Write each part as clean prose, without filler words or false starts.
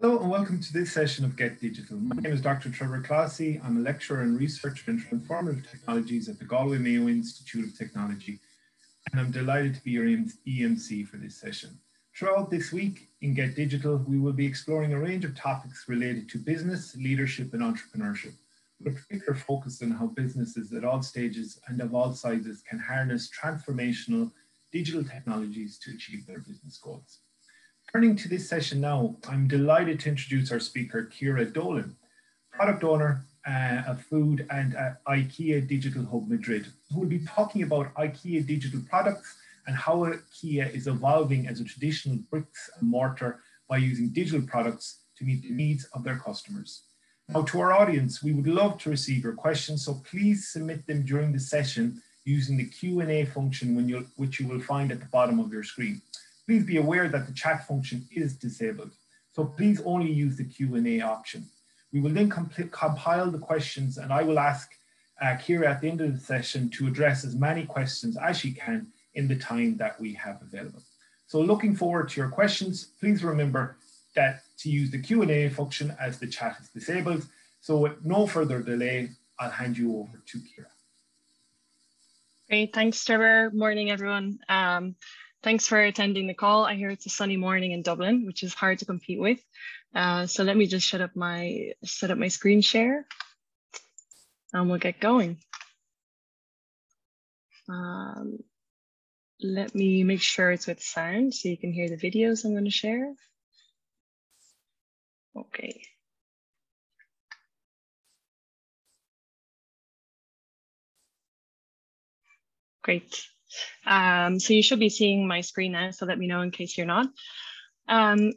Hello and welcome to this session of Get Digital. My name is Dr. Trevor Classie. I'm a lecturer and researcher in transformative technologies at the Galway Mayo Institute of Technology, and I'm delighted to be your EMC for this session. Throughout this week in Get Digital, we will be exploring a range of topics related to business, leadership and entrepreneurship, with a particular focus on how businesses at all stages and of all sizes can harness transformational digital technologies to achieve their business goals. Turning to this session now, I'm delighted to introduce our speaker, Ciara Dolan, product owner of food and IKEA Digital Hub Madrid, who will be talking about IKEA digital products and how IKEA is evolving as a traditional bricks and mortar by using digital products to meet the needs of their customers. Now, to our audience, we would love to receive your questions, so please submit them during the session using the Q&A function which you will find at the bottom of your screen. Please be aware that the chat function is disabled, so please only use the Q&A option. We will then compile the questions, and I will ask Ciara at the end of the session to address as many questions as she can in the time that we have available. So looking forward to your questions. Please remember that to use the Q&A function as the chat is disabled. So with no further delay, I'll hand you over to Ciara. Great, thanks Trevor. Morning everyone. Thanks for attending the call. I hear it's a sunny morning in Dublin, which is hard to compete with. So let me just set up my screen share and we'll get going. Let me make sure it's with sound so you can hear the videos I'm going to share. Okay. Great. So you should be seeing my screen now, so let me know in case you're not.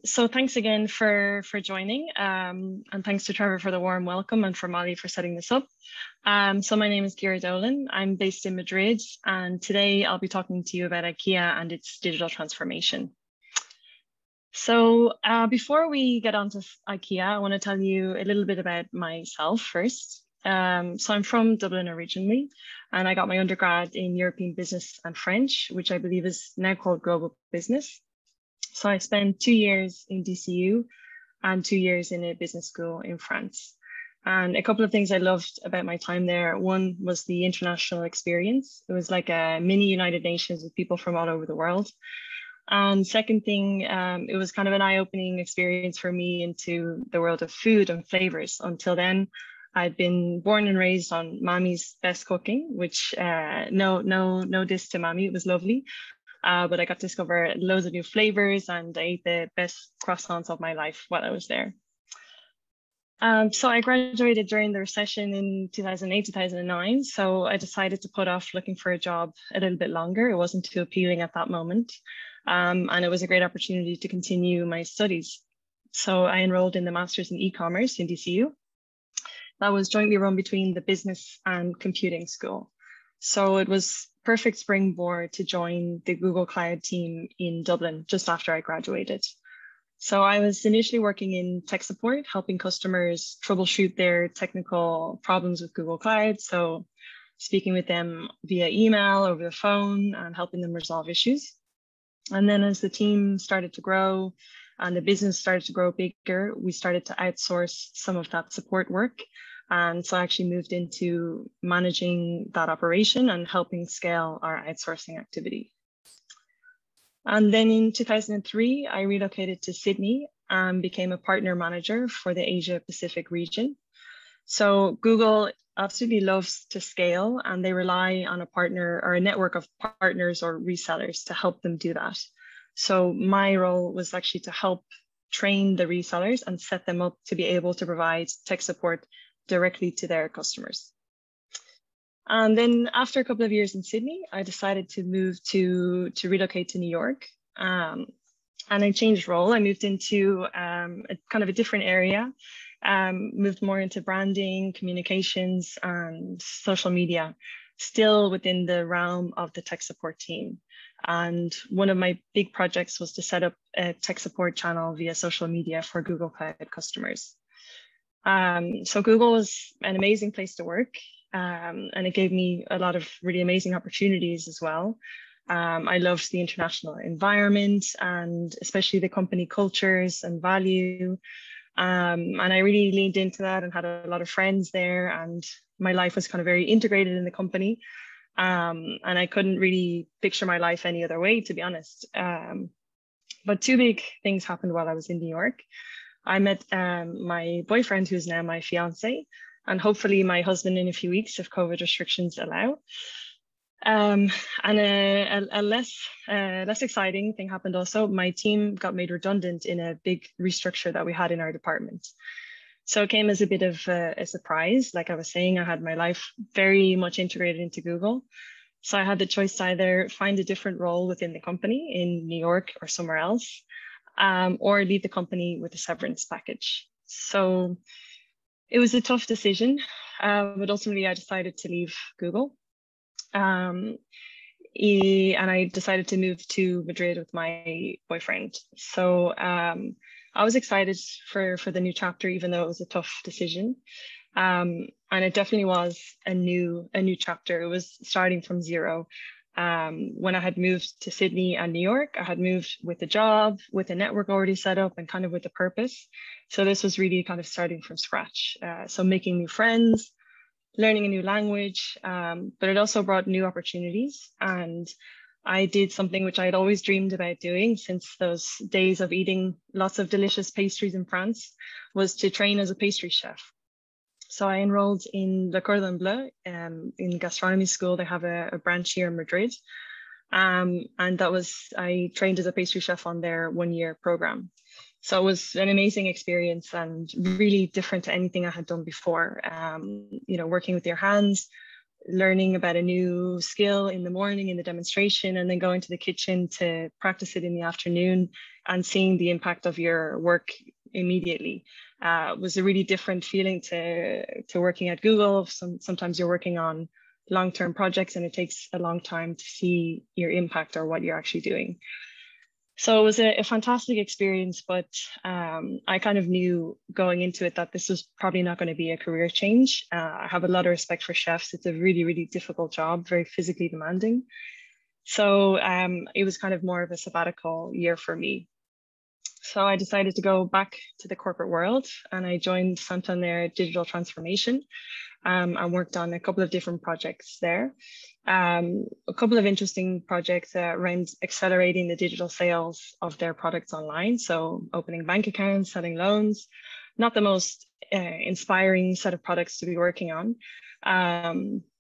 So thanks again for joining, and thanks to Trevor for the warm welcome and for Molly for setting this up. So my name is Ciara Dolan. I'm based in Madrid, and today I'll be talking to you about IKEA and its digital transformation. So before we get on to IKEA, I want to tell you a little bit about myself first. So I'm from Dublin originally, and I got my undergrad in European Business and French, which I believe is now called Global Business. So I spent 2 years in DCU and 2 years in a business school in France. And a couple of things I loved about my time there. One was the international experience. It was like a mini United Nations with people from all over the world. And second thing, it was kind of an eye-opening experience for me into the world of food and flavors. Until then, I'd been born and raised on Mommy's best cooking, which no diss to Mommy, it was lovely. But I got to discover loads of new flavors and I ate the best croissants of my life while I was there. So I graduated during the recession in 2008, 2009. So I decided to put off looking for a job a little bit longer. It wasn't too appealing at that moment. And it was a great opportunity to continue my studies. So I enrolled in the Masters in E-commerce in DCU. That was jointly run between the business and computing school. So it was perfect springboard to join the Google Cloud team in Dublin just after I graduated. So I was initially working in tech support, helping customers troubleshoot their technical problems with Google Cloud. So speaking with them via email, over the phone, and helping them resolve issues. And then as the team started to grow and the business started to grow bigger, we started to outsource some of that support work. And so I actually moved into managing that operation and helping scale our outsourcing activity. And then in 2003, I relocated to Sydney and became a partner manager for the Asia Pacific region. So Google absolutely loves to scale, and they rely on a partner or a network of partners or resellers to help them do that. So my role was actually to help train the resellers and set them up to be able to provide tech support directly to their customers. And then after a couple of years in Sydney, I decided to move to relocate to New York. And I changed role. I moved into a kind of a different area, moved more into branding, communications, and social media, still within the realm of the tech support team. And one of my big projects was to set up a tech support channel via social media for Google Cloud customers. So Google was an amazing place to work, and it gave me a lot of really amazing opportunities as well. I loved the international environment and especially the company cultures and value. And I really leaned into that and had a lot of friends there, and my life was kind of very integrated in the company. And I couldn't really picture my life any other way, to be honest. But two big things happened while I was in New York. I met my boyfriend, who's now my fiance, and hopefully my husband in a few weeks if COVID restrictions allow. And a less exciting thing happened also. My team got made redundant in a big restructure that we had in our department. So it came as a bit of a surprise. Like I was saying, I had my life very much integrated into Google. So I had the choice to either find a different role within the company in New York or somewhere else, or leave the company with a severance package. So it was a tough decision, but ultimately I decided to leave Google. And I decided to move to Madrid with my boyfriend. So I was excited for the new chapter, even though it was a tough decision. And it definitely was a new chapter. It was starting from zero. When I had moved to Sydney and New York, I had moved with a job, with a network already set up, and kind of with a purpose. So this was really kind of starting from scratch. So making new friends, learning a new language, but it also brought new opportunities. And I did something which I had always dreamed about doing since those days of eating lots of delicious pastries in France, was to train as a pastry chef. So I enrolled in the Cordon Bleu in gastronomy school. They have a branch here in Madrid. And I trained as a pastry chef on their 1-year program. So it was an amazing experience and really different to anything I had done before. Working with your hands, learning about a new skill in the morning in the demonstration, and then going to the kitchen to practice it in the afternoon and seeing the impact of your work immediately. Was a really different feeling to working at Google. Sometimes you're working on long-term projects and it takes a long time to see your impact or what you're actually doing. So it was a fantastic experience, but I kind of knew going into it that this was probably not going to be a career change. I have a lot of respect for chefs. It's a really, really difficult job, very physically demanding. So it was kind of more of a sabbatical year for me. So I decided to go back to the corporate world, and I joined Santander Digital Transformation. I worked on a couple of different projects there. A couple of interesting projects around accelerating the digital sales of their products online. So opening bank accounts, selling loans, not the most inspiring set of products to be working on,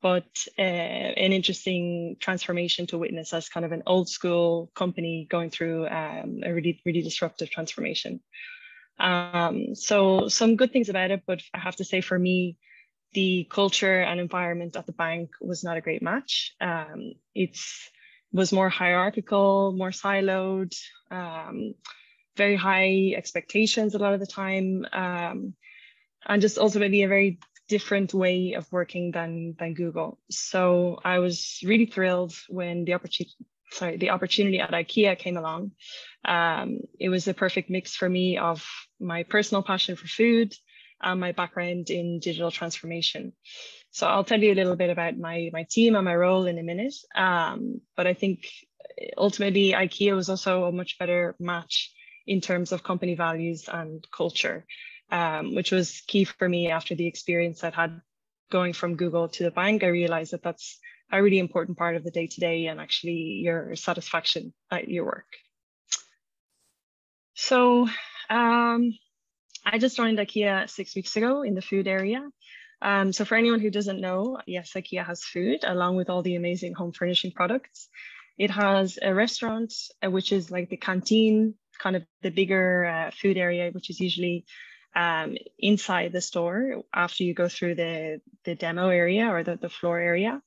but an interesting transformation to witness as kind of an old school company going through a really, really disruptive transformation. So some good things about it, but I have to say for me, the culture and environment at the bank was not a great match. It was more hierarchical, more siloed, very high expectations a lot of the time, and just ultimately a very different way of working than Google. So I was really thrilled when the opportunity at IKEA came along. It was a perfect mix for me of my personal passion for food and my background in digital transformation. So I'll tell you a little bit about my team and my role in a minute. But I think ultimately IKEA was also a much better match in terms of company values and culture, which was key for me after the experience I'd had going from Google to the bank. I realized that that's a really important part of the day-to-day and actually your satisfaction at your work. So I just joined IKEA 6 weeks ago in the food area. So for anyone who doesn't know, yes, IKEA has food along with all the amazing home furnishing products. It has a restaurant, which is like the canteen, kind of the bigger food area, which is usually inside the store after you go through the demo area or the floor area.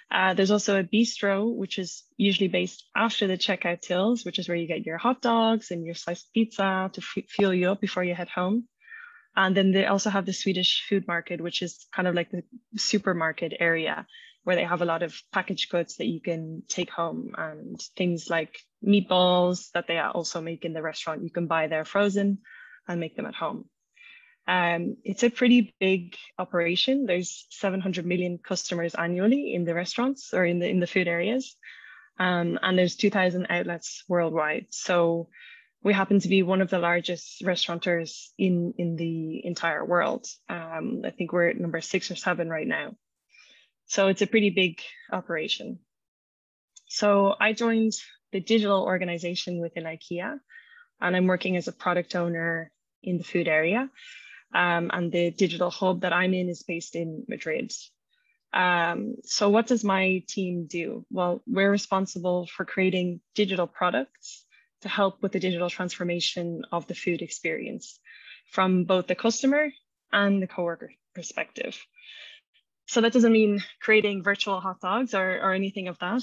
There's also a bistro, which is usually based after the checkout tills, which is where you get your hot dogs and your sliced pizza to fuel you up before you head home. And then they also have the Swedish food market, which is kind of like the supermarket area where they have a lot of packaged goods that you can take home, and things like meatballs that they also make in the restaurant. You can buy there frozen and make them at home. It's a pretty big operation. There's 700 million customers annually in the restaurants or in the food areas. And there's 2,000 outlets worldwide. So we happen to be one of the largest restaurateurs in the entire world. I think we're at number 6 or 7 right now. So it's a pretty big operation. So I joined the digital organization within IKEA, and I'm working as a product owner in the food area. And the digital hub that I'm in is based in Madrid. So what does my team do? Well, we're responsible for creating digital products to help with the digital transformation of the food experience from both the customer and the coworker perspective. So that doesn't mean creating virtual hot dogs or anything of that,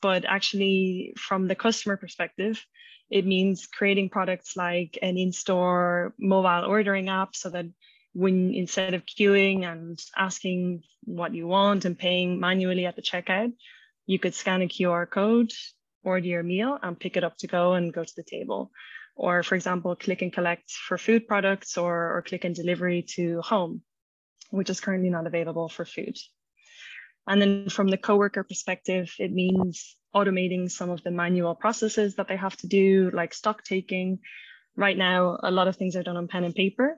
but actually from the customer perspective, it means creating products like an in-store mobile ordering app so that when instead of queuing and asking what you want and paying manually at the checkout, you could scan a QR code, order your meal and pick it up to go and go to the table. Or for example, click and collect for food products or click and delivery to home, which is currently not available for food. And then from the coworker perspective, it means automating some of the manual processes that they have to do, like stock taking. Right now, a lot of things are done on pen and paper,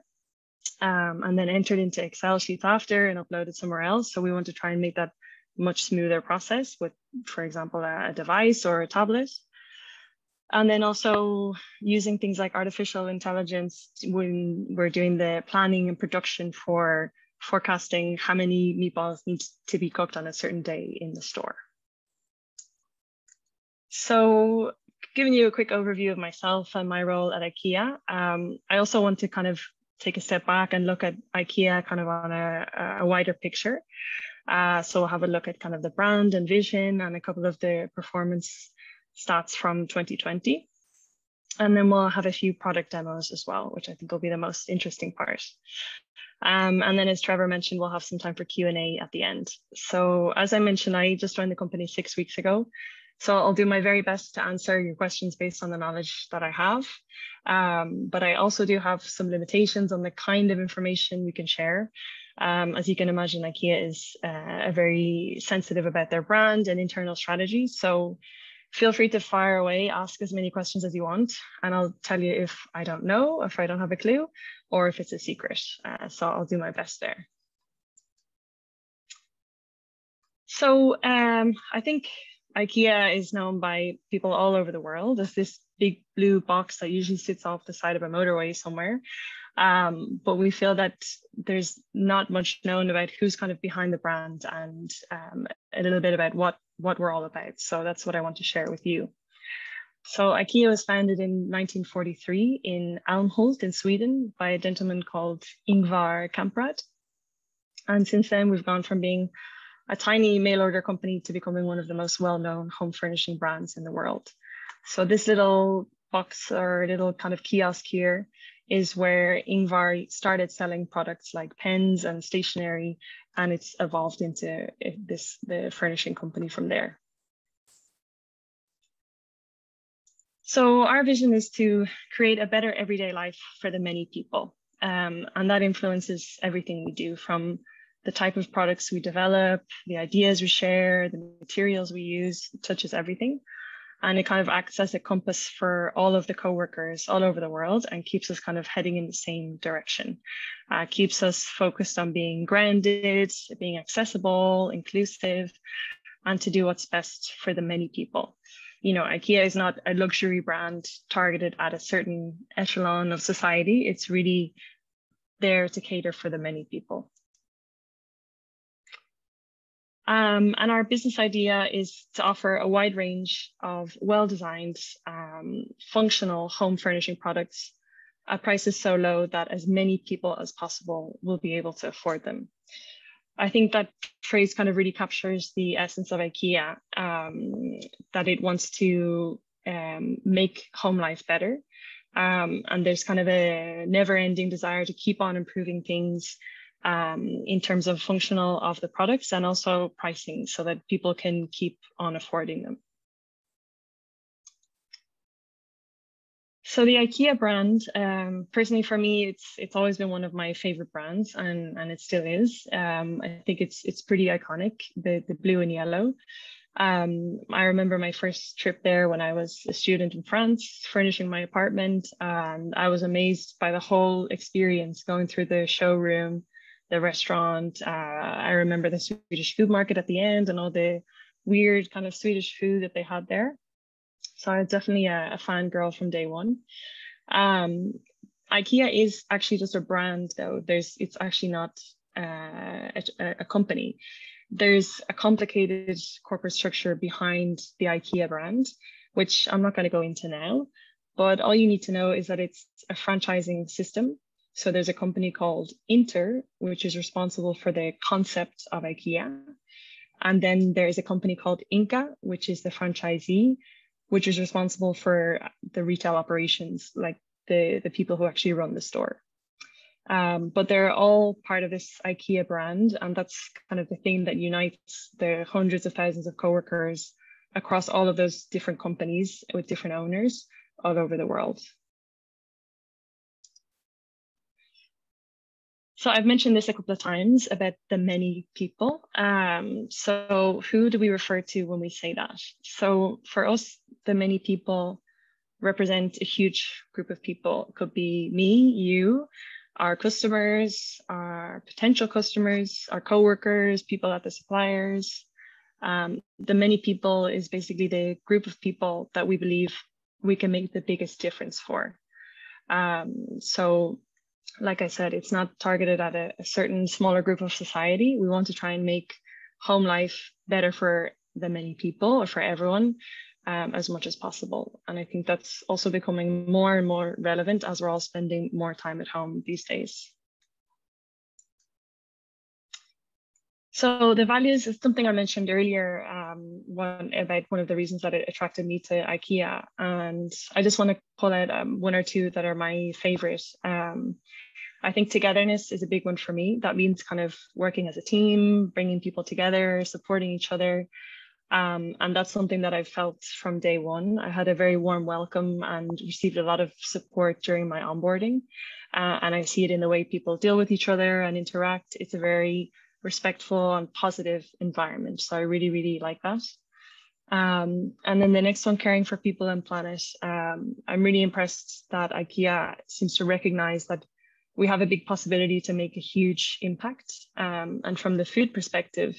and then entered into Excel sheets after and uploaded somewhere else. So we want to try and make that much smoother process with, for example, a device or a tablet. And then also using things like artificial intelligence when we're doing the planning and production for forecasting how many meatballs need to be cooked on a certain day in the store. So giving you a quick overview of myself and my role at IKEA, I also want to kind of take a step back and look at IKEA kind of on a wider picture. So we'll have a look at kind of the brand and vision and a couple of the performance stats from 2020. And then we'll have a few product demos as well, which I think will be the most interesting part. And then as Trevor mentioned, we'll have some time for Q&A at the end. So as I mentioned, I just joined the company 6 weeks ago. So I'll do my very best to answer your questions based on the knowledge that I have. But I also do have some limitations on the kind of information we can share. As you can imagine, IKEA is very sensitive about their brand and internal strategy. So feel free to fire away, ask as many questions as you want, and I'll tell you if I don't know, if I don't have a clue, or if it's a secret. So I'll do my best there. So I think IKEA is known by people all over the world as this big blue box that usually sits off the side of a motorway somewhere. But we feel that there's not much known about who's kind of behind the brand and a little bit about what we're all about. So that's what I want to share with you. So IKEA was founded in 1943 in Älmhult in Sweden by a gentleman called Ingvar Kamprad. And since then, we've gone from being a tiny mail order company to becoming one of the most well-known home furnishing brands in the world. So this little box or little kind of kiosk here is where Ingvar started selling products like pens and stationery, and it's evolved into the furnishing company from there. So our vision is to create a better everyday life for the many people. And that influences everything we do, from the type of products we develop, the ideas we share, the materials we use, it touches everything. And it kind of acts as a compass for all of the coworkers all over the world and keeps us kind of heading in the same direction. Keeps us focused on being grounded, being accessible, inclusive, and to do what's best for the many people. You know, IKEA is not a luxury brand targeted at a certain echelon of society. It's really there to cater for the many people. And our business idea is to offer a wide range of well-designed, functional home furnishing products at prices so low that as many people as possible will be able to afford them. I think that phrase kind of really captures the essence of IKEA, that it wants to make home life better. And there's kind of a never-ending desire to keep on improving things in terms of functional of the products and also pricing so that people can keep on affording them. So the IKEA brand, personally for me, it's always been one of my favorite brands, and it still is. I think it's pretty iconic, the blue and yellow. I remember my first trip there when I was a student in France, furnishing my apartment, and I was amazed by the whole experience, going through the showroom, the restaurant. I remember the Swedish food market at the end and all the weird kind of Swedish food that they had there. So I was definitely a fangirl from day one. IKEA is actually just a brand, though. It's actually not a company. There's a complicated corporate structure behind the IKEA brand, which I'm not going to go into now, but all you need to know is that it's a franchising system. So there's a company called Inter, which is responsible for the concept of IKEA. And then there's a company called Inca, which is the franchisee, which is responsible for the retail operations, like the people who actually run the store. But they're all part of this IKEA brand, and that's kind of the thing that unites the hundreds of thousands of coworkers across all of those different companies with different owners all over the world. So I've mentioned this a couple of times about the many people. So who do we refer to when we say that? So for us, the many people represent a huge group of people. It could be me, you, our customers, our potential customers, our coworkers, people at the suppliers. The many people is basically the group of people that we believe we can make the biggest difference for. So like I said, it's not targeted at a certain smaller group of society. We want to try and make home life better for the many people or for everyone as much as possible. And I think that's also becoming more and more relevant as we're all spending more time at home these days. So the values is something I mentioned earlier, about one of the reasons that it attracted me to IKEA. And I just want to pull out one or two that are my favorite. I think togetherness is a big one for me. That means kind of working as a team, bringing people together, supporting each other. And that's something that I've felt from day one. I had a very warm welcome and received a lot of support during my onboarding. And I see it in the way people deal with each other and interact. It's a very respectful and positive environment. So I really, really like that. And then the next one, caring for people and planet. I'm really impressed that IKEA seems to recognize that we have a big possibility to make a huge impact. And from the food perspective,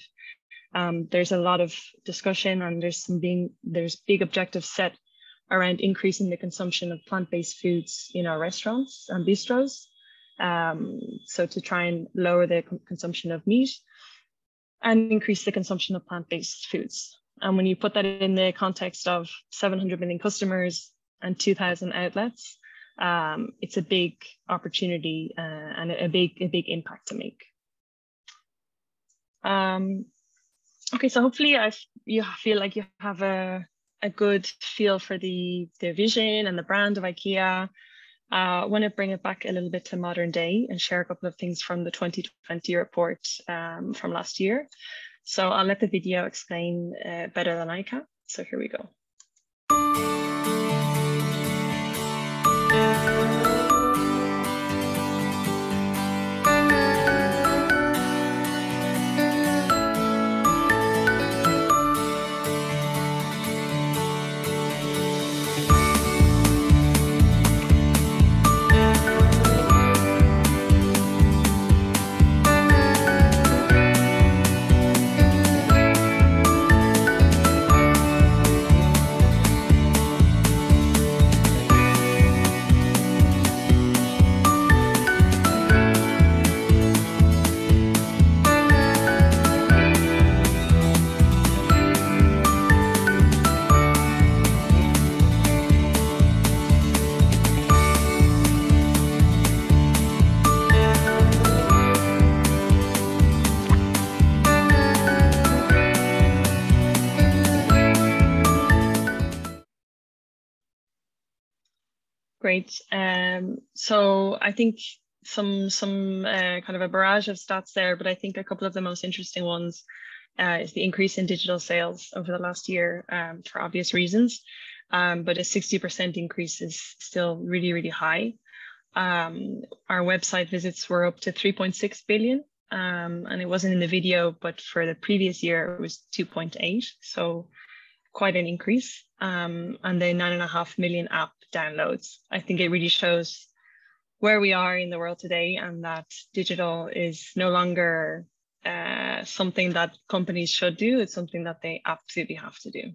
there's a lot of discussion and there's big objectives set around increasing the consumption of plant-based foods in our restaurants and bistros. So to try and lower the consumption of meat and increase the consumption of plant-based foods. And when you put that in the context of 700 million customers and 2,000 outlets, it's a big opportunity and a big impact to make. Okay, so hopefully you feel like you have a good feel for the vision and the brand of IKEA. I want to bring it back a little bit to modern day and share a couple of things from the 2020 report from last year. So I'll let the video explain better than I can. So here we go. Great. So I think some kind of a barrage of stats there, but I think a couple of the most interesting ones is the increase in digital sales over the last year for obvious reasons. But a 60% increase is still really, really high. Our website visits were up to 3.6 billion and it wasn't in the video, but for the previous year, it was 2.8. So quite an increase. And then 9.5 million app downloads. I think it really shows where we are in the world today, and that digital is no longer something that companies should do. It's something that they absolutely have to do.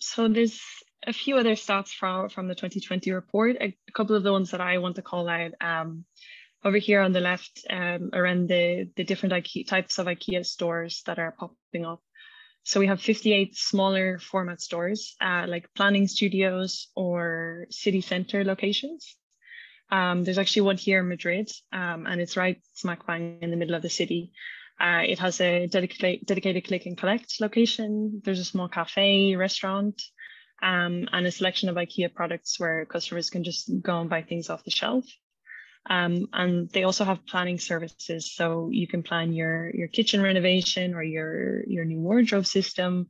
So there's a few other stats from the 2020 report. A couple of the ones that I want to call out. Over here on the left, around the different types of IKEA stores that are popping up. So we have 58 smaller format stores, like planning studios or city center locations. There's actually one here in Madrid, and it's right smack bang in the middle of the city. It has a dedicated click and collect location. There's a small cafe, restaurant, and a selection of IKEA products where customers can just go and buy things off the shelf. And they also have planning services, so you can plan your kitchen renovation or your new wardrobe system.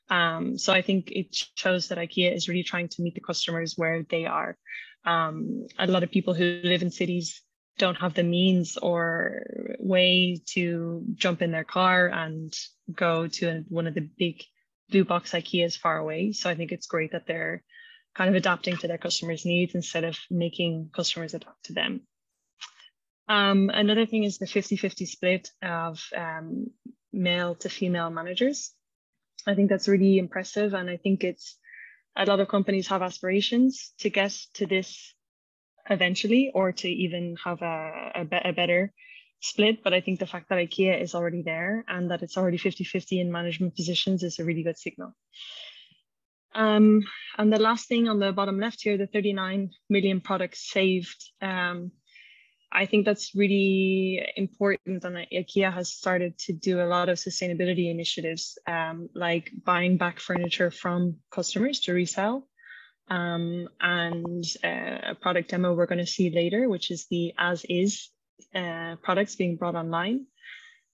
So I think it shows that IKEA is really trying to meet the customers where they are. A lot of people who live in cities don't have the means or way to jump in their car and go to one of the big blue box IKEAs far away. So I think it's great that they're kind of adapting to their customers' needs instead of making customers adapt to them. Another thing is the 50-50 split of male to female managers. I think that's really impressive. And I think it's a lot of companies have aspirations to get to this eventually, or to even have a better split. But I think the fact that IKEA is already there and that it's already 50-50 in management positions is a really good signal. And the last thing on the bottom left here, the 39 million products saved. I think that's really important, and IKEA has started to do a lot of sustainability initiatives, like buying back furniture from customers to resell, and a product demo we're going to see later, which is the as-is products being brought online.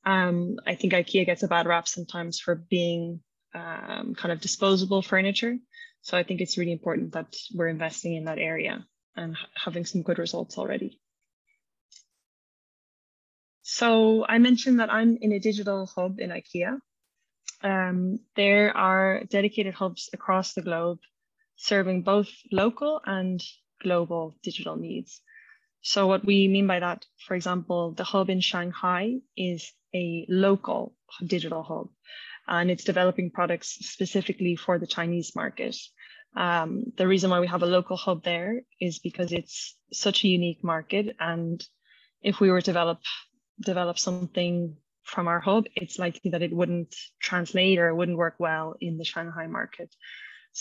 I think IKEA gets a bad rap sometimes for being kind of disposable furniture, so I think it's really important that we're investing in that area and having some good results already. So I mentioned that I'm in a digital hub in IKEA. There are dedicated hubs across the globe serving both local and global digital needs. So what we mean by that, for example, the hub in Shanghai is a local digital hub, and it's developing products specifically for the Chinese market. The reason why we have a local hub there is because it's such a unique market, and if we were to develop something from our hub, it's likely that it wouldn't translate or it wouldn't work well in the Shanghai market,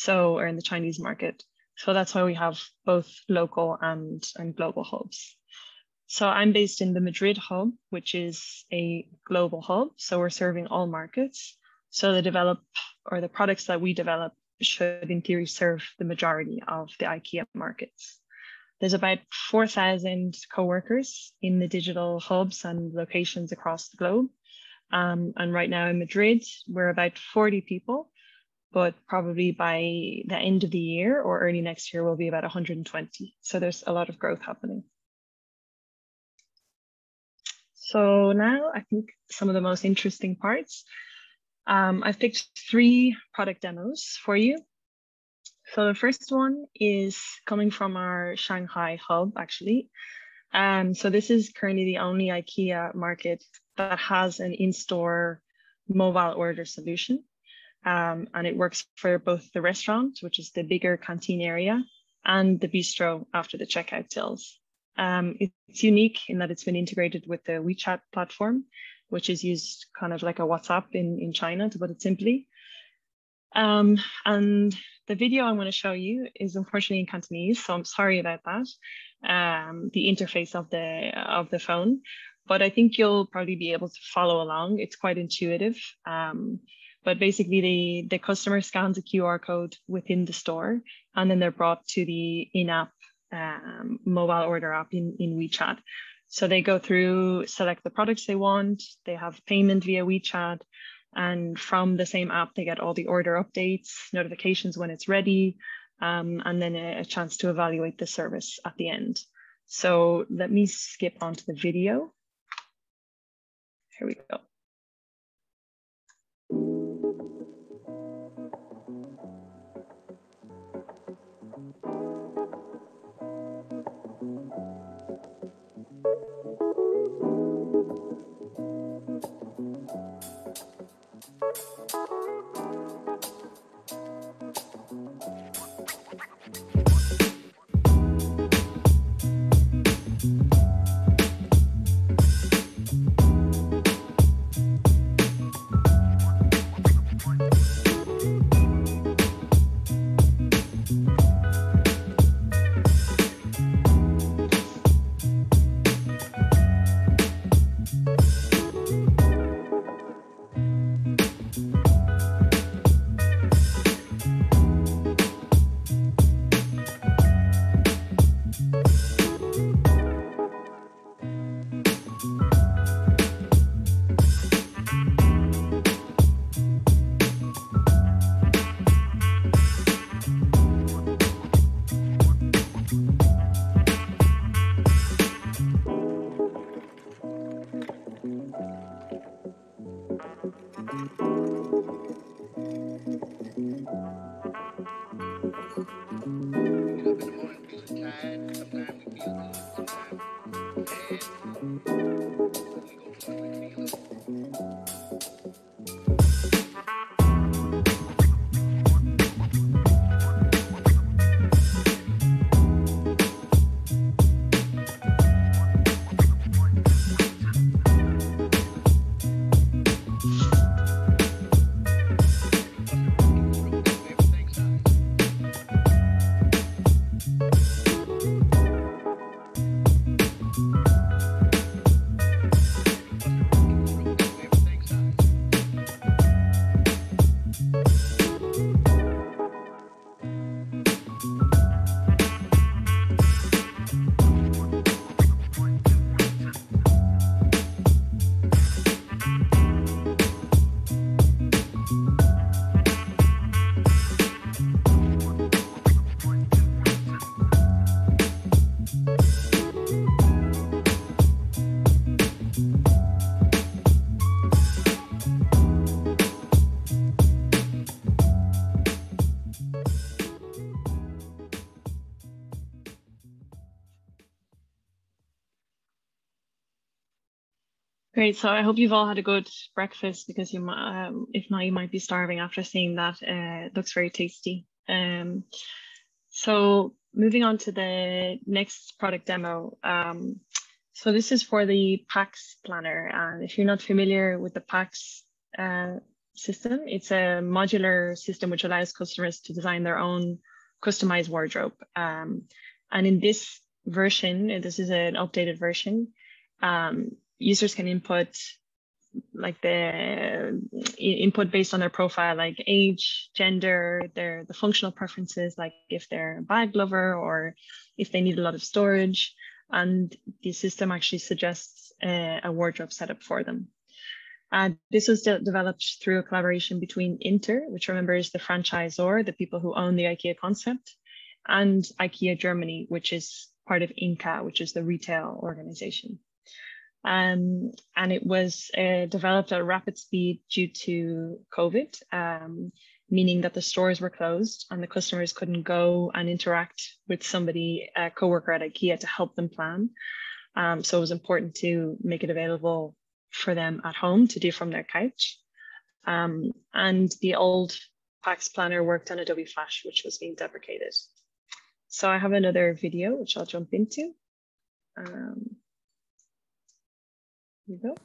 or in the Chinese market. So that's why we have both local and global hubs. So I'm based in the Madrid hub, which is a global hub. So we're serving all markets. So the products that we develop should in theory serve the majority of the IKEA markets. There's about 4,000 co-workers in the digital hubs and locations across the globe. And right now in Madrid, we're about 40 people, but probably by the end of the year or early next year, we'll be about 120. So there's a lot of growth happening. So now I think some of the most interesting parts. I've picked 3 product demos for you. So the first one is coming from our Shanghai hub, actually. So this is currently the only IKEA market that has an in-store mobile order solution. And it works for both the restaurant, which is the bigger canteen area, and the bistro after the checkout tills. It's unique in that it's been integrated with the WeChat platform, which is used kind of like a WhatsApp in China, to put it simply. And the video I'm going to show you is unfortunately in Cantonese, so I'm sorry about that. The interface of the phone, but I think you'll probably be able to follow along. It's quite intuitive. But basically, the customer scans a QR code within the store, and then they're brought to the in-app mobile order app in WeChat. So they go through, select the products they want. They have payment via WeChat. And from the same app, they get all the order updates, notifications when it's ready, and then a chance to evaluate the service at the end. So let me skip onto the video. Here we go. Great. So I hope you've all had a good breakfast, because you might, if not, you might be starving after seeing that. It looks very tasty. So moving on to the next product demo. So this is for the Pax Planner. And if you're not familiar with the Pax system, it's a modular system which allows customers to design their own customized wardrobe. And in this version, this is an updated version, users can input like the input based on their profile, like age, gender, the functional preferences, like if they're a bag lover or if they need a lot of storage. And the system actually suggests a wardrobe setup for them. And this was developed through a collaboration between Inter, which remember is the franchisor, the people who own the IKEA concept, and IKEA Germany, which is part of Inca, which is the retail organization. And it was developed at a rapid speed due to COVID, meaning that the stores were closed and the customers couldn't go and interact with somebody, a coworker at IKEA, to help them plan. So it was important to make it available for them at home to do from their couch. And the old Pax Planner worked on Adobe Flash, which was being deprecated. So I have another video, which I'll jump into. Here we go.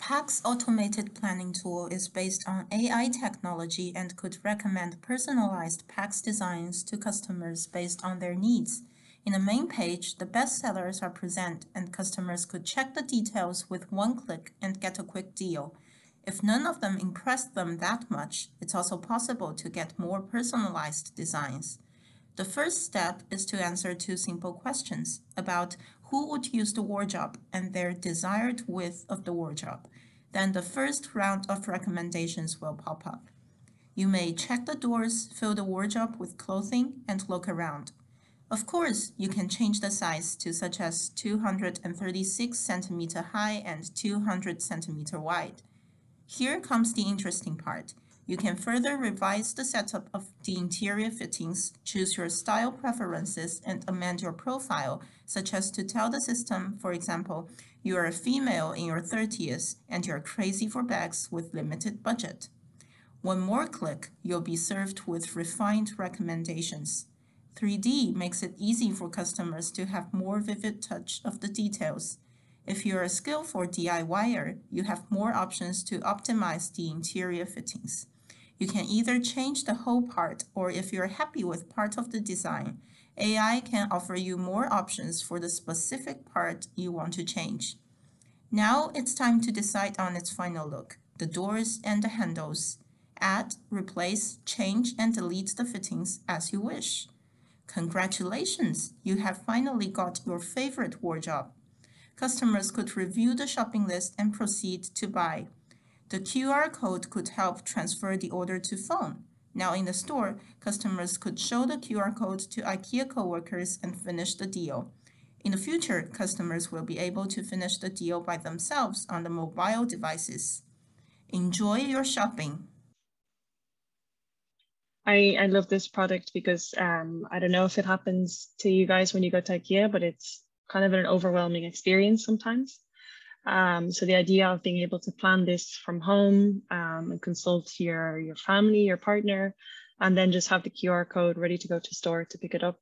Pax automated planning tool is based on AI technology and could recommend personalized Pax designs to customers based on their needs. In the main page, the best sellers are present and customers could check the details with one click and get a quick deal. If none of them impressed them that much, it's also possible to get more personalized designs. The first step is to answer two simple questions about who would use the wardrobe and their desired width of the wardrobe. Then the first round of recommendations will pop up. You may check the doors, fill the wardrobe with clothing, and look around. Of course, you can change the size to such as 236 centimeter high and 200 centimeter wide. Here comes the interesting part. You can further revise the setup of the interior fittings, choose your style preferences, and amend your profile, such as to tell the system, for example, you are a female in your 30s and you're crazy for bags with limited budget. One more click, you'll be served with refined recommendations. 3D makes it easy for customers to have more vivid touch of the details. If you're a skillful DIYer, you have more options to optimize the interior fittings. You can either change the whole part, or if you're happy with part of the design, AI can offer you more options for the specific part you want to change. Now it's time to decide on its final look, the doors and the handles. Add, replace, change, and delete the fittings as you wish. Congratulations! You have finally got your favorite wardrobe. Customers could review the shopping list and proceed to buy. The QR code could help transfer the order to phone. Now in the store, customers could show the QR code to IKEA coworkers and finish the deal. In the future, customers will be able to finish the deal by themselves on the mobile devices. Enjoy your shopping. I love this product because I don't know if it happens to you guys when you go to IKEA, but it's kind of an overwhelming experience sometimes. So the idea of being able to plan this from home and consult your family, your partner, and then just have the QR code ready to go to store to pick it up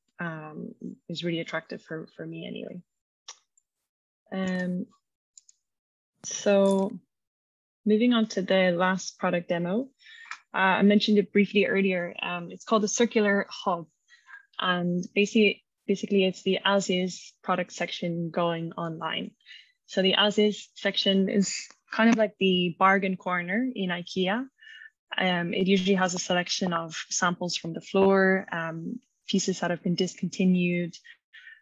is really attractive for me anyway. So moving on to the last product demo. I mentioned it briefly earlier. It's called the Circular Hub, and basically it's the as is product section going online. So the as is section is kind of like the bargain corner in IKEA. It usually has a selection of samples from the floor, pieces that have been discontinued,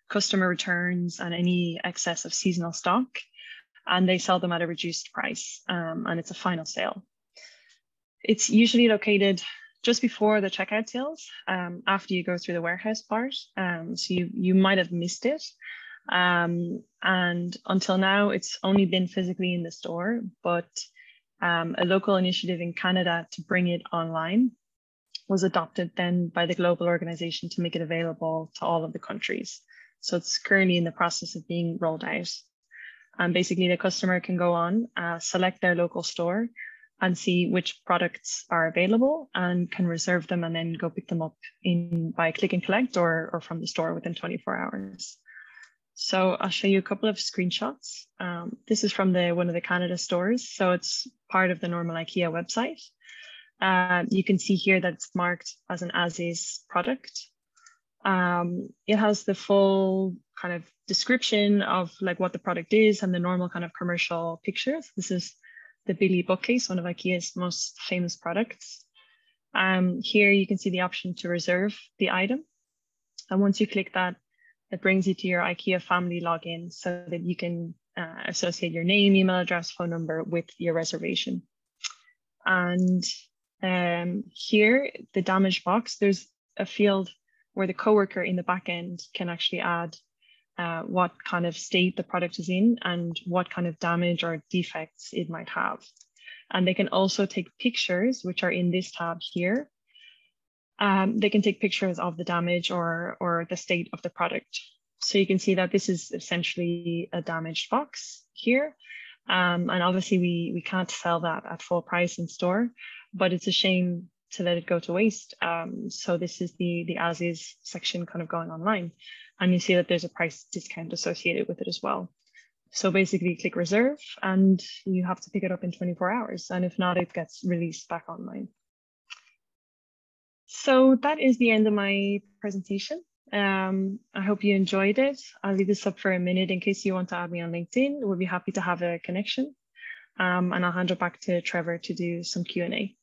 customer returns, and any excess of seasonal stock. And they sell them at a reduced price, and it's a final sale. It's usually located just before the checkout sales, after you go through the warehouse part. So you might have missed it. And until now, it's only been physically in the store, but a local initiative in Canada to bring it online was adopted then by the global organization to make it available to all of the countries. So it's currently in the process of being rolled out. And basically the customer can go on, select their local store and see which products are available and can reserve them and then go pick them up by click and collect or from the store within 24 hours. So I'll show you a couple of screenshots. This is from one of the Canada stores. So it's part of the normal IKEA website. You can see here that it's marked as an as-is product. It has the full kind of description of like what the product is and the normal kind of commercial pictures. This is the Billy bookcase, one of IKEA's most famous products. Here you can see the option to reserve the item. And once you click that, it brings you to your IKEA family login so that you can associate your name, email address, phone number with your reservation. And here, the damaged box, there's a field where the coworker in the back end can actually add what kind of state the product is in and what kind of damage or defects it might have. And they can also take pictures, which are in this tab here. They can take pictures of the damage or the state of the product. So you can see that this is essentially a damaged box here. And obviously we can't sell that at full price in store, but it's a shame to let it go to waste. So this is the as is section kind of going online. And you see that there's a price discount associated with it as well. So basically click reserve and you have to pick it up in 24 hours. And if not, it gets released back online. So that is the end of my presentation. I hope you enjoyed it. I'll leave this up for a minute in case you want to add me on LinkedIn. We'll be happy to have a connection. And I'll hand it back to Trevor to do some Q&A.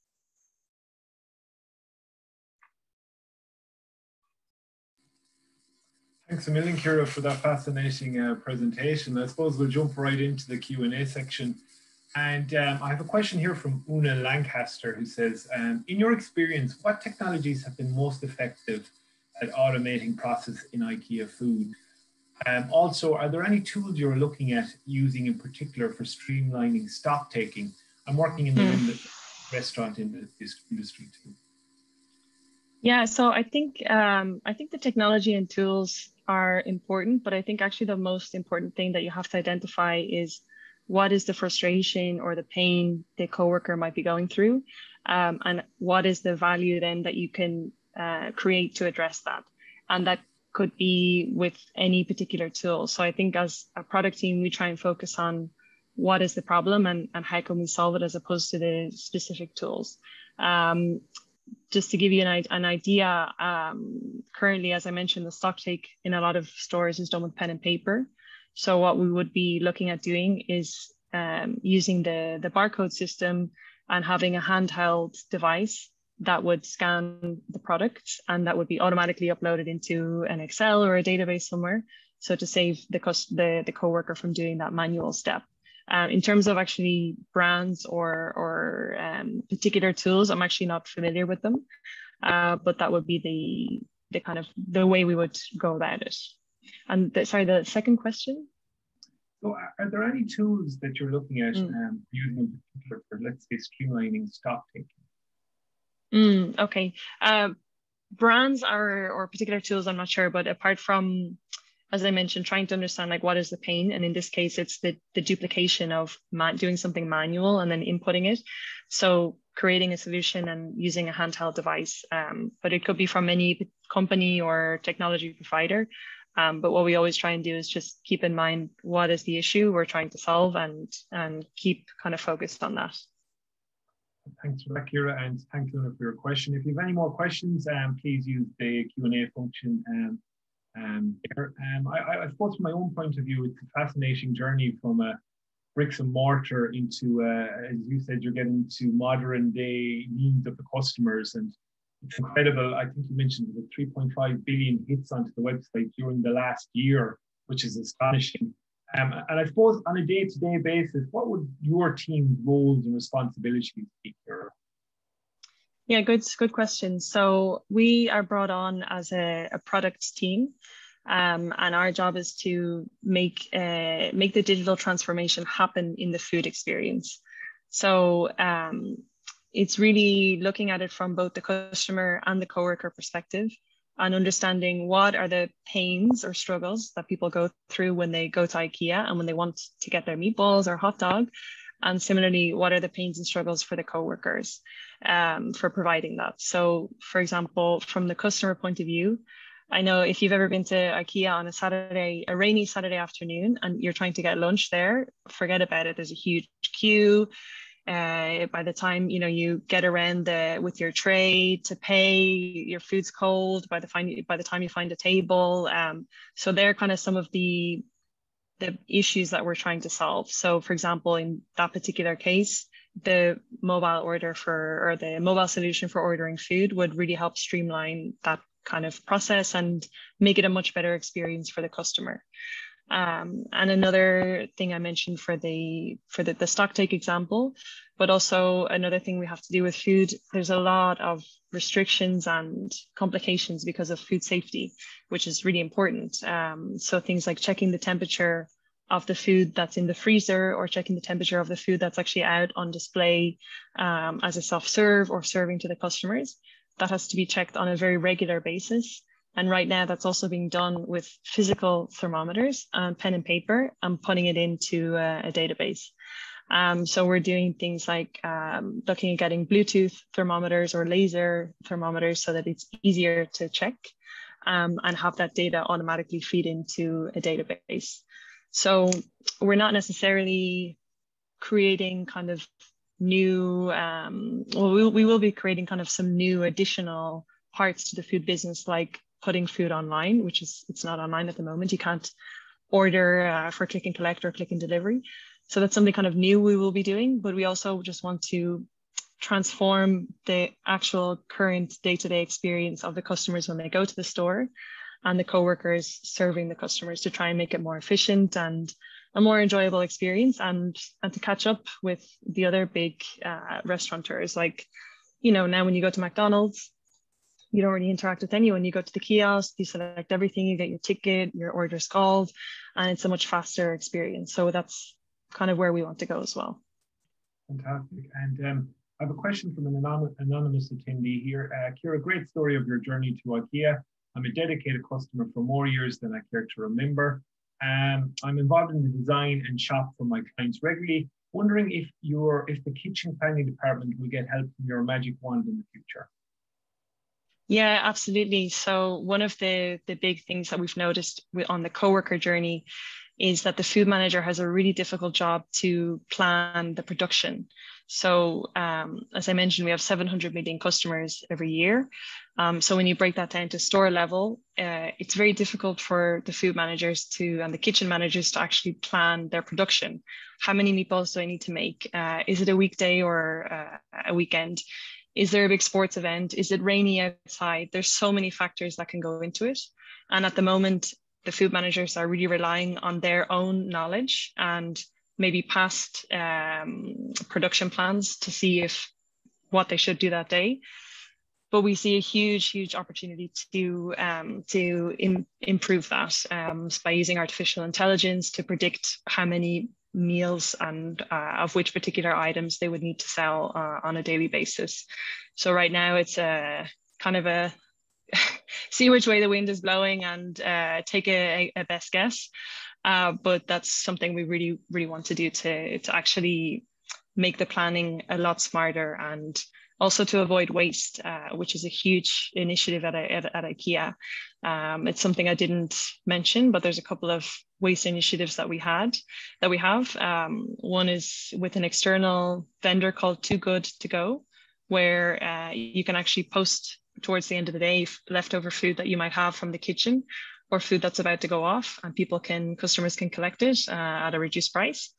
Thanks a million, Ciara, for that fascinating presentation. I suppose we'll jump right into the Q&A section. And I have a question here from Una Lancaster, who says, in your experience, what technologies have been most effective at automating process in IKEA Food. Also, are there any tools you're looking at using in particular for streamlining stock taking? I'm working in the restaurant industry too. Yeah, so I think the technology and tools are important, but I think actually the most important thing that you have to identify is what is the frustration or the pain the coworker might be going through, and what is the value then that you can create to address that. And that could be with any particular tool. So I think as a product team, we try and focus on what is the problem and how can we solve it as opposed to the specific tools. Just to give you an idea, currently, as I mentioned, the stock take in a lot of stores is done with pen and paper. So what we would be looking at doing is using the barcode system and having a handheld device that would scan the product and that would be automatically uploaded into an Excel or a database somewhere. So to save the coworker from doing that manual step. In terms of actually brands or particular tools, I'm actually not familiar with them, but that would be the kind of the way we would go about it. And sorry, the second question? So are there any tools that you're looking at using in particular for, let's say, streamlining stock taking? Okay. Brands or particular tools, I'm not sure, but apart from, as I mentioned, trying to understand like what is the pain, and in this case, it's the duplication of doing something manual and then inputting it. So creating a solution and using a handheld device, but it could be from any company or technology provider. But what we always try and do is just keep in mind what is the issue we're trying to solve and keep kind of focused on that. Thanks for that, Ciara, and thanks, Luna, for your question. If you have any more questions, please use the Q&A function. I suppose from my own point of view, it's a fascinating journey from bricks and mortar into, as you said, you're getting to modern day needs of the customers, and it's incredible. I think you mentioned the 3.5 billion hits onto the website during the last year, which is astonishing. And I suppose on a day-to-day basis, what would your team's roles and responsibilities be here? Yeah, good question. So we are brought on as a product team, and our job is to make the digital transformation happen in the food experience. So it's really looking at it from both the customer and the coworker perspective, and understanding what are the pains or struggles that people go through when they go to IKEA and when they want to get their meatballs or hot dog. And similarly, what are the pains and struggles for the coworkers for providing that? So, for example, from the customer point of view, I know if you've ever been to IKEA on a rainy Saturday afternoon, and you're trying to get lunch there, forget about it. There's a huge queue. By the time you get around with your tray to pay, your food's cold. By the time you find a table, so they're kind of some of the issues that we're trying to solve. So, for example, in that particular case, the the mobile solution for ordering food would really help streamline that kind of process and make it a much better experience for the customer. And another thing I mentioned for the stock take example, but also another thing we have to do with food, there's a lot of restrictions and complications because of food safety, which is really important. So things like checking the temperature of the food that's in the freezer, or checking the temperature of the food that's actually out on display as a self-serve or serving to the customers, that has to be checked on a very regular basis. And right now that's also being done with physical thermometers and pen and paper and putting it into a database. So we're doing things like looking at getting Bluetooth thermometers or laser thermometers so that it's easier to check and have that data automatically feed into a database. So we're not necessarily creating kind of new, we will be creating kind of some new additional parts to the food business, like putting food online, which it's not online at the moment. You can't order for click and collect or click and delivery. So that's something kind of new we will be doing, but we also just want to transform the actual current day-to-day experience of the customers when they go to the store and the coworkers serving the customers, to try and make it more efficient and a more enjoyable experience, and to catch up with the other big restaurateurs. Like, now when you go to McDonald's, you don't really interact with anyone. You go to the kiosk, you select everything, you get your ticket, your order's called, and it's a much faster experience. So that's kind of where we want to go as well. Fantastic. And I have a question from an anonymous attendee here. Ciara, great story of your journey to IKEA. I'm a dedicated customer for more years than I care to remember. I'm involved in the design and shop for my clients regularly. Wondering if the kitchen planning department will get help from your magic wand in the future. Yeah, absolutely. So one of the big things that we've noticed on the coworker journey is that the food manager has a really difficult job to plan the production. So as I mentioned, we have 700 million customers every year. So when you break that down to store level, it's very difficult for the food managers and the kitchen managers to actually plan their production. How many meatballs do I need to make? Is it a weekday or a weekend? Is there a big sports event? Is it rainy outside? There's so many factors that can go into it. And at the moment, the food managers are really relying on their own knowledge and maybe past production plans to see what they should do that day. But we see a huge opportunity to improve that by using artificial intelligence to predict how many meals and of which particular items they would need to sell on a daily basis. So right now it's a kind of a see which way the wind is blowing and take a best guess. But that's something we really want to do to actually make the planning a lot smarter, and also to avoid waste, which is a huge initiative at IKEA. It's something I didn't mention, but there's a couple of waste initiatives that we have. One is with an external vendor called Too Good To Go, where you can actually post towards the end of the day leftover food that you might have from the kitchen or food that's about to go off, and customers can collect it at a reduced price.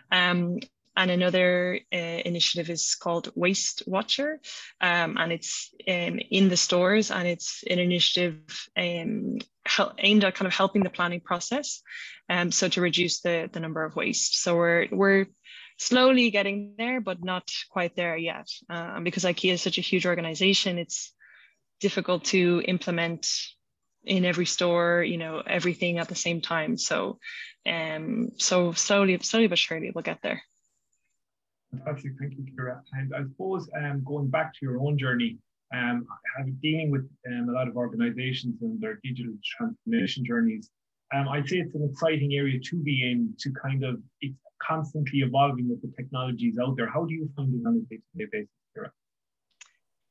And another initiative is called Waste Watcher, and it's in the stores, and it's an initiative aimed at kind of helping the planning process, so to reduce the number of waste. So we're slowly getting there, but not quite there yet. And because IKEA is such a huge organization, it's difficult to implement in every store, everything at the same time. So slowly but surely we'll get there. Fantastic, thank you, Ciara. And I suppose going back to your own journey, dealing with a lot of organizations and their digital transformation journeys, I'd say it's an exciting area to be in, it's constantly evolving with the technologies out there. How do you find it on a day-to-day basis, Ciara?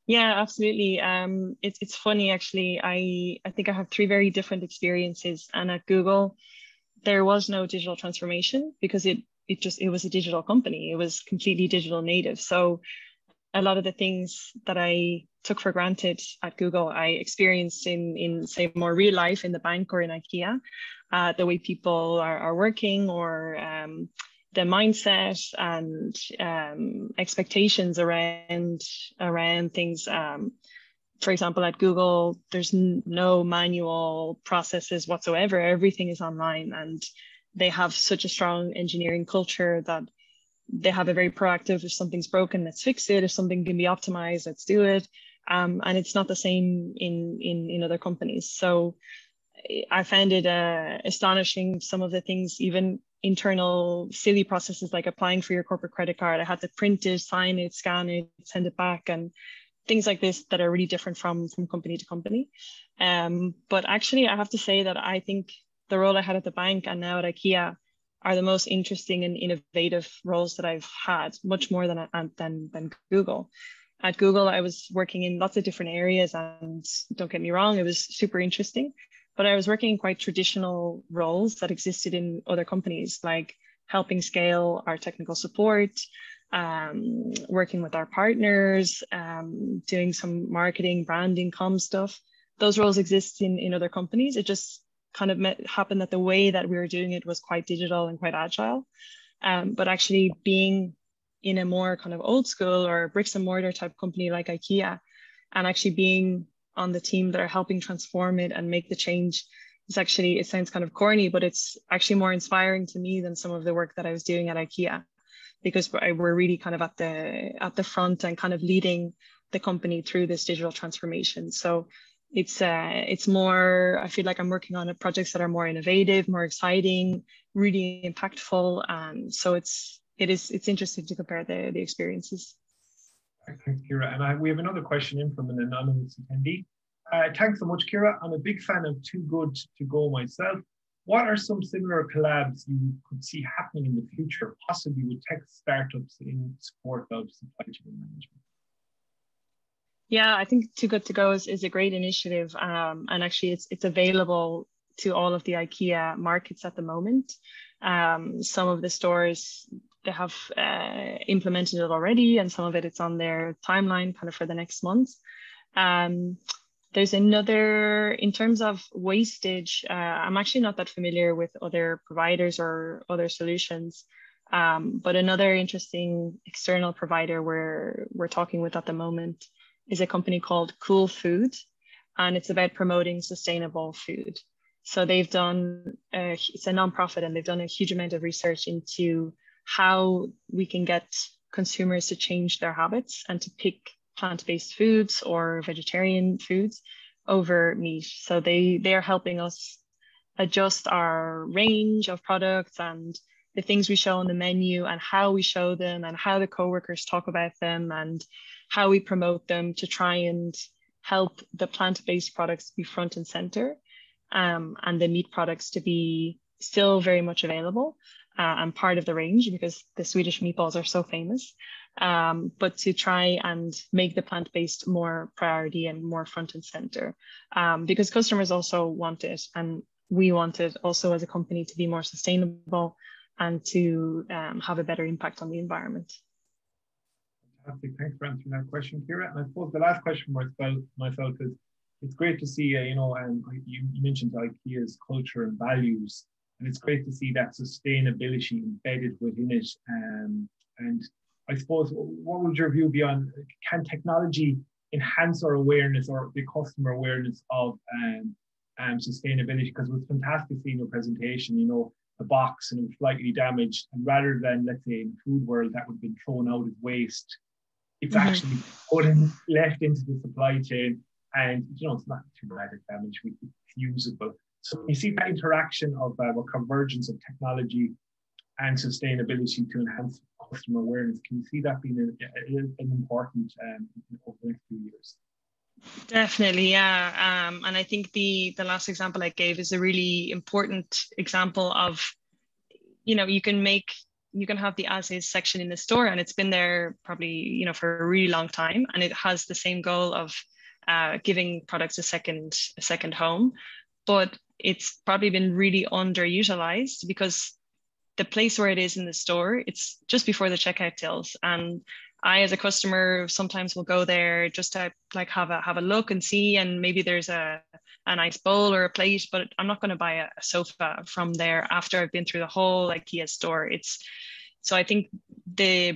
Yeah, absolutely. It's funny, actually. I think I have 3 very different experiences. And at Google, there was no digital transformation because it was a digital company. It was completely digital native. So a lot of the things that I took for granted at Google, I experienced in say more real life in the bank or in IKEA, the way people are working, or the mindset and expectations around things. For example, at Google, there's no manual processes whatsoever. Everything is online, and they have such a strong engineering culture that they have a very proactive, if something's broken, let's fix it. If something can be optimized, let's do it. And it's not the same in other companies. So I found it astonishing, some of the things, even internal silly processes like applying for your corporate credit card. I had to print it, sign it, scan it, send it back, and things like this that are really different from company to company. But actually, I have to say that I think the role I had at the bank and now at IKEA are the most interesting and innovative roles that I've had, much more than Google. At Google, I was working in lots of different areas, and don't get me wrong, it was super interesting. But I was working in quite traditional roles that existed in other companies, like helping scale our technical support, working with our partners, doing some marketing, branding, comm stuff. Those roles exist in other companies. It just kind of happened that the way that we were doing it was quite digital and quite agile. But actually being in a more kind of old school or bricks and mortar type company like IKEA, and actually being on the team that are helping transform it and make the change, is actually, it sounds kind of corny, but it's actually more inspiring to me than some of the work that I was doing at IKEA, because we're really kind of at the front and kind of leading the company through this digital transformation. So it's more, I feel like I'm working on projects that are more innovative, more exciting, really impactful. So it's interesting to compare the experiences. Thanks, Ciara. And we have another question in from an anonymous attendee. Thanks so much, Ciara. I'm a big fan of Too Good To Go myself. What are some similar collabs you could see happening in the future, possibly with tech startups in support of supply chain management? Yeah, I think Too Good To Go is a great initiative. And actually it's available to all of the IKEA markets at the moment. Some of the stores, they have implemented it already, and some of it's on their timeline kind of for the next month. There's another, in terms of wastage, I'm actually not that familiar with other providers or other solutions, but another interesting external provider we're talking with at the moment is a company called Cool Food, and it's about promoting sustainable food. So they've done, it's a nonprofit, and they've done a huge amount of research into how we can get consumers to change their habits and to pick plant-based foods or vegetarian foods over meat. So they are helping us adjust our range of products and the things we show on the menu and how we show them and how the coworkers talk about them and how we promote them to try and help the plant-based products be front and center, and the meat products to be still very much available and part of the range, because the Swedish meatballs are so famous, but to try and make the plant-based more priority and more front and center, because customers also want it, and we want it also as a company to be more sustainable and to have a better impact on the environment. Fantastic. Thanks for answering that question, Ciara. And I suppose the last question for myself is, it's great to see, you mentioned IKEA's culture and values, and it's great to see that sustainability embedded within it. And I suppose, what would your view be on, can technology enhance our awareness or the customer awareness of sustainability? Because it was fantastic seeing your presentation, the box, and it was slightly damaged, and rather than, let's say, in the food world, that would have been thrown out as waste, it's actually left into the supply chain, and it's not too bad at damage, it's usable. So you see that interaction of a convergence of technology and sustainability to enhance customer awareness. Can you see that being an important over the next few years? Definitely, yeah. And I think the last example I gave is a really important example of, you can have the as is section in the store, and it's been there probably, for a really long time, and it has the same goal of giving products a second home, but it's probably been really underutilized because the place where it is in the store, it's just before the checkout tills, and I, as a customer, sometimes will go there just to have a look and see, and maybe there's a nice bowl or a plate, but I'm not going to buy a sofa from there after I've been through the whole IKEA store. So I think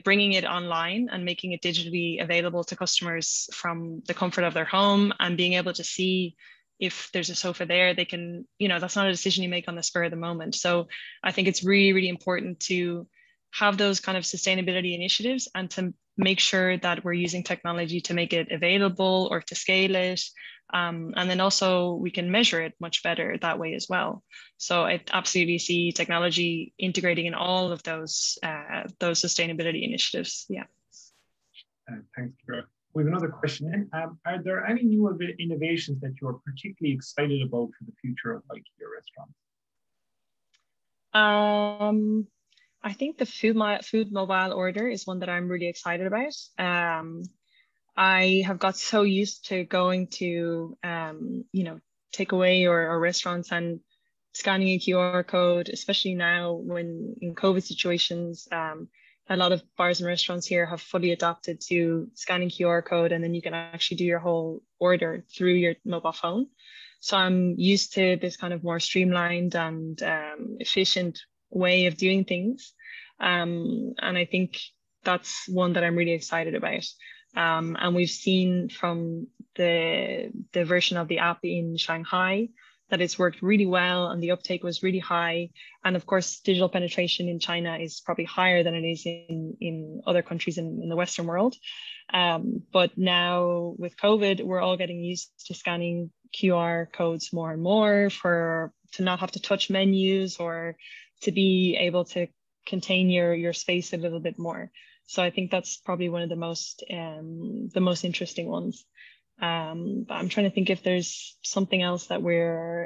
bringing it online and making it digitally available to customers from the comfort of their home, and being able to see if there's a sofa there, they can, that's not a decision you make on the spur of the moment. So I think it's really, really important to have those kind of sustainability initiatives and to make sure that we're using technology to make it available or to scale it. And then also we can measure it much better that way as well. So I absolutely see technology integrating in all of those sustainability initiatives. Yeah. Thanks, Ciara. We have another question in. Are there any new innovations that you're particularly excited about for the future of IKEA restaurants? I think the food mobile order is one that I'm really excited about. I have got so used to going to, takeaway or restaurants and scanning a QR code, especially now when in COVID situations, a lot of bars and restaurants here have fully adopted to scanning QR code, and then you can actually do your whole order through your mobile phone. So I'm used to this kind of more streamlined and efficient way of doing things. And I think that's one that I'm really excited about. And we've seen from the version of the app in Shanghai that it's worked really well and the uptake was really high. And of course, digital penetration in China is probably higher than it is in other countries in the Western world. But now with COVID, we're all getting used to scanning QR codes more and more to not have to touch menus or to be able to contain your space a little bit more. So I think that's probably one of the most interesting ones. But I'm trying to think if there's something else that we're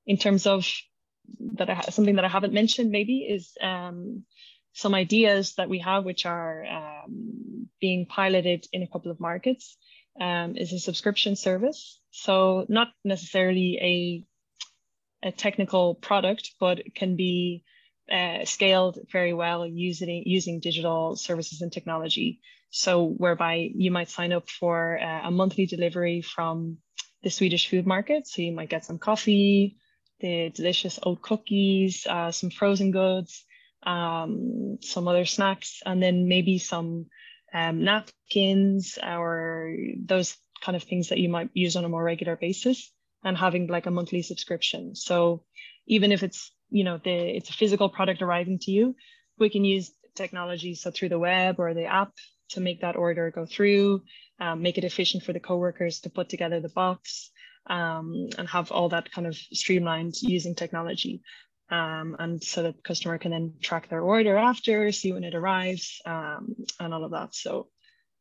in terms of something that I haven't mentioned maybe is some ideas that we have which are being piloted in a couple of markets is a subscription service. So not necessarily a technical product, but it can be scaled very well using digital services and technology. So whereby you might sign up for a monthly delivery from the Swedish food market. So you might get some coffee, the delicious oat cookies, some frozen goods, some other snacks, and then maybe some napkins or those kind of things that you might use on a more regular basis, and having like a monthly subscription. So even if it's, it's a physical product arriving to you, we can use technology, so through the web or the app, to make that order go through, make it efficient for the coworkers to put together the box, and have all that kind of streamlined using technology. And so that the customer can then track their order after, see when it arrives, and all of that. So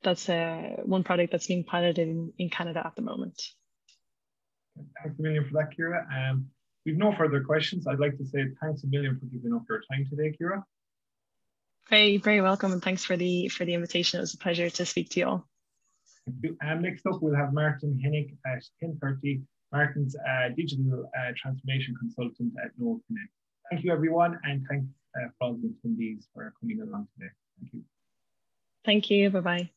that's one product that's being piloted in Canada at the moment. Thanks a million for that, Ciara. We've no further questions. I'd like to say thanks a million for giving up your time today, Ciara. Very, very welcome, and thanks for the invitation. It was a pleasure to speak to you all. Thank you. Next up, we'll have Martin Hennig at 10:30. Martin's digital transformation consultant at Noah Connect. Thank you, everyone, and thanks for all the attendees for coming along today. Thank you. Thank you. Bye-bye.